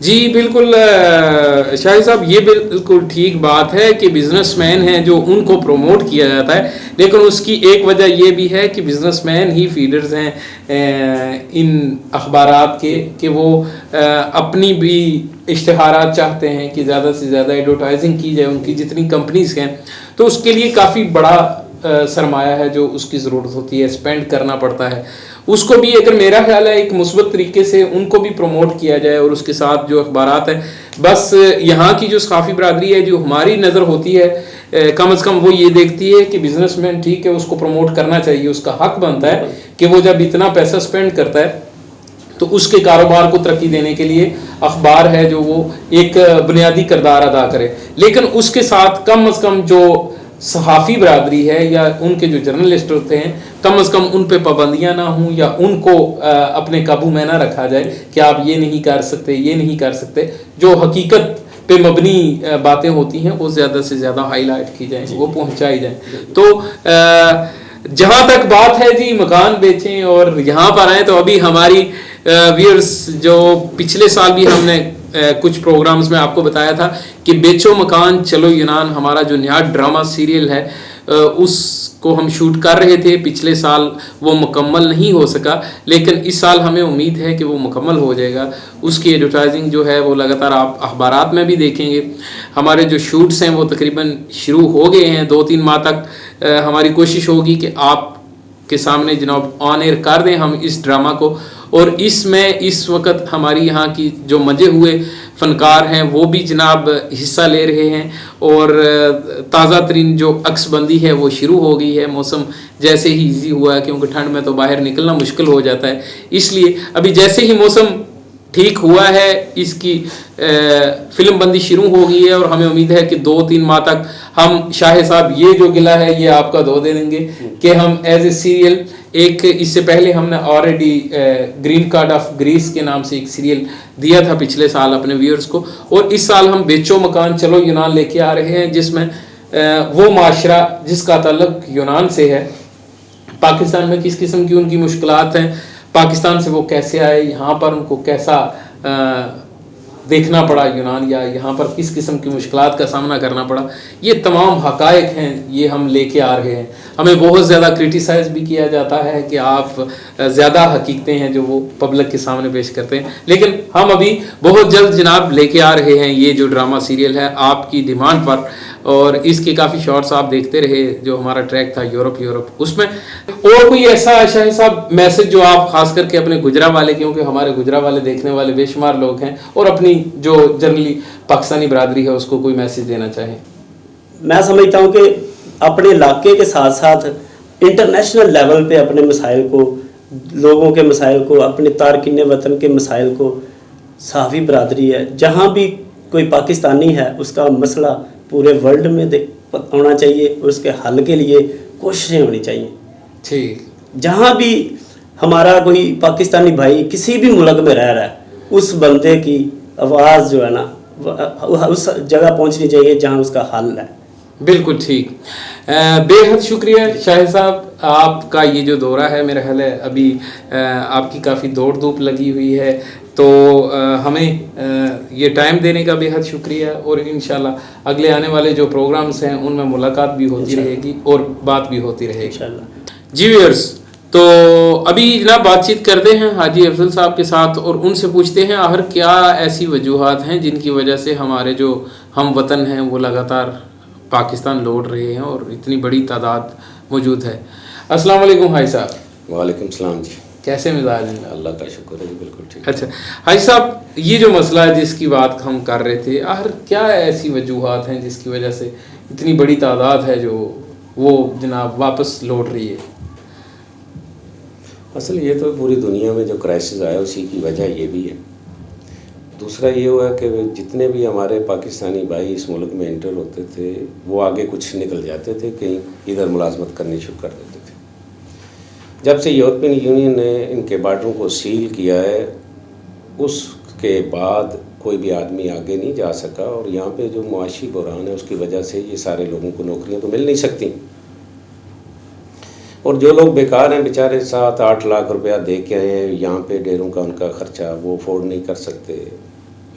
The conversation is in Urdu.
جی بالکل شاہد صاحب، یہ بالکل ٹھیک بات ہے کہ بزنس مین ہیں جو ان کو پروموٹ کیا جاتا ہے، لیکن اس کی ایک وجہ یہ بھی ہے کہ بزنس مین ہی فیڈرز ہیں ان اخبارات کے، کہ وہ اپنی بھی اشتہارات چاہتے ہیں کہ زیادہ سے زیادہ ایڈورٹائزنگ کی جائے ان کی جتنی کمپنیز ہیں، تو اس کے لیے کافی بڑا سرمایہ ہے جو اس کی ضرورت ہوتی ہے، اسپینڈ کرنا پڑتا ہے اس کو بھی۔ اگر میرا خیال ہے ایک مثبت طریقے سے ان کو بھی پروموٹ کیا جائے، اور اس کے ساتھ جو اخبارات ہیں، بس یہاں کی جو صحافی برادری ہے، جو ہماری نظر ہوتی ہے کم از کم وہ یہ دیکھتی ہے کہ بزنس مین ٹھیک ہے، اس کو پروموٹ کرنا چاہیے، اس کا حق بنتا ہے کہ وہ جب اتنا پیسہ اسپینڈ کرتا ہے تو اس کے کاروبار کو ترقی دینے کے لیے اخبار ہے جو وہ ایک بنیادی کردار ادا کرے، لیکن اس کے ساتھ کم از کم جو صحافی برادری ہے یا ان کے جو جرنلسٹ ہوتے ہیں، کم از کم ان پہ پابندیاں نہ ہوں یا ان کو اپنے قابو میں نہ رکھا جائے کہ آپ یہ نہیں کر سکتے، یہ نہیں کر سکتے۔ جو حقیقت پہ مبنی باتیں ہوتی ہیں وہ زیادہ سے زیادہ ہائی لائٹ کی جائیں، وہ پہنچائی جائیں۔ تو جہاں تک بات ہے جی مکان بیچیں اور یہاں پر آئیں، تو ابھی ہماری ویئرز جو پچھلے سال بھی ہم نے کچھ پروگرامز میں آپ کو بتایا تھا کہ بیچو مکان چلو یونان، ہمارا جو نیا ڈرامہ سیریل ہے اس کو ہم شوٹ کر رہے تھے پچھلے سال، وہ مکمل نہیں ہو سکا، لیکن اس سال ہمیں امید ہے کہ وہ مکمل ہو جائے گا۔ اس کی ایڈورٹائزنگ جو ہے وہ لگاتار آپ اخبارات میں بھی دیکھیں گے۔ ہمارے جو شوٹس ہیں وہ تقریباً شروع ہو گئے ہیں، 2-3 ماہ تک ہماری کوشش ہوگی کہ آپ کے سامنے جناب آن ایئر کر دیں ہم اس ڈرامہ کو، اور اس میں اس وقت ہماری یہاں کی جو منجے ہوئے فنکار ہیں وہ بھی جناب حصہ لے رہے ہیں، اور تازہ ترین جو عکس بندی ہے وہ شروع ہو گئی ہے۔ موسم جیسے ہی ایزی ہوا ہے، کیونکہ ٹھنڈ میں تو باہر نکلنا مشکل ہو جاتا ہے، اس لیے ابھی جیسے ہی موسم ٹھیک ہوا ہے اس کی فلم بندی شروع ہو گئی ہے، اور ہمیں امید ہے کہ 2-3 ماہ تک ہم شاہد صاحب یہ جو گلہ ہے یہ آپ کا دھو دے دیں گے کہ ہم ایز اے سیریل ایک، اس سے پہلے ہم نے already green card of Grace کے نام سے ایک سیریل دیا تھا پچھلے سال اپنے ویورز کو، اور اس سال ہم بیچو مکان چلو یونان لے کے آ رہے ہیں، جس میں وہ معاشرہ جس کا تعلق یونان سے ہے، پاکستان میں کس قسم کی ان کی مشکلات ہیں، پاکستان سے وہ کیسے آئے، یہاں پر ان کو کیسا دیکھنا پڑا یونان، یا یہاں پر کس قسم کی مشکلات کا سامنا کرنا پڑا، یہ تمام حقائق ہیں یہ ہم لے کے آ رہے ہیں۔ ہمیں بہت زیادہ کرٹیسائز بھی کیا جاتا ہے کہ آپ زیادہ حقیقتیں ہیں جو وہ پبلک کے سامنے پیش کرتے ہیں، لیکن ہم ابھی بہت جلد جناب لے کے آ رہے ہیں یہ جو ڈرامہ سیریل ہے آپ کی ڈیمانڈ پر، اور اس کے کافی شارٹس آپ دیکھتے رہے۔ جو ہمارا ٹریک تھا یورپ، اس میں اور کوئی ایسا شاہد صاحب میسج جو آپ خاص کر کے اپنے گجرا والے، کیونکہ ہمارے گجرا والے دیکھنے والے بے شمار لوگ ہیں، اور اپنی جو جنرلی پاکستانی برادری ہے اس کو کوئی میسج دینا چاہیں؟ میں سمجھتا ہوں کہ اپنے علاقے کے ساتھ ساتھ انٹرنیشنل لیول پہ اپنے مسائل کو، لوگوں کے مسائل کو، اپنے تارکین وطن کے مسائل کو، صحافی برادری ہے جہاں بھی کوئی پاکستانی ہے اس کا مسئلہ پورے ورلڈ میں ہونا چاہیے، اور اس کے حل کے لیے کوششیں ہونی چاہیے۔ ٹھیک، جہاں بھی ہمارا کوئی پاکستانی بھائی کسی بھی ملک میں رہ رہا ہے، اس بندے کی آواز جو ہے نا اس جگہ پہنچنی چاہیے جہاں اس کا حل ہے۔ بالکل ٹھیک، بے حد شکریہ شاہد صاحب، آپ کا یہ جو دورہ ہے میرا خیال ہے ابھی آپ کی کافی دوڑ دھوپ لگی ہوئی ہے، تو ہمیں یہ ٹائم دینے کا بے حد شکریہ، اور انشاءاللہ اگلے آنے والے جو پروگرامز ہیں ان میں ملاقات بھی ہوتی رہے گی اور بات بھی ہوتی رہے گی انشاءاللہ۔ جی ویئرز، تو ابھی جناب بات چیت کرتے ہیں حاجی افضل صاحب کے ساتھ، اور ان سے پوچھتے ہیں آخر کیا ایسی وجوہات ہیں جن کی وجہ سے ہمارے جو ہم وطن ہیں وہ لگاتار پاکستان لوٹ رہے ہیں اور اتنی بڑی تعداد موجود ہے۔ السلام علیکم حاجی صاحب۔ وعلیکم السلام جی، کیسے مزاج ہیں؟ اللہ کا شکر ہے جی، بالکل ٹھیک۔ اچھا حاجی صاحب، یہ جو مسئلہ ہے جس کی بات ہم کر رہے تھے، آخر کیا ایسی وجوہات ہیں جس کی وجہ سے اتنی بڑی تعداد ہے جو وہ جناب واپس لوٹ رہی ہے؟ اصل یہ تو پوری دنیا میں جو کرائسس آیا اسی کی وجہ یہ بھی ہے۔ دوسرا یہ ہوا کہ جتنے بھی ہمارے پاکستانی بھائی اس ملک میں انٹر ہوتے تھے وہ آگے کچھ نکل جاتے تھے، کہیں ادھر ملازمت کرنی شروع کر دیتے تھے۔ جب سے یورپین یونین نے ان کے بارڈروں کو سیل کیا ہے اس کے بعد کوئی بھی آدمی آگے نہیں جا سکا، اور یہاں پہ جو معاشی بحران ہے اس کی وجہ سے یہ سارے لوگوں کو نوکریاں تو مل نہیں سکتی، اور جو لوگ بیکار ہیں بیچارے 7-8 لاکھ روپیہ دے کے آئے ہیں یہاں پہ ڈیروں کا ان کا خرچہ وہ افورڈ نہیں کر سکتے،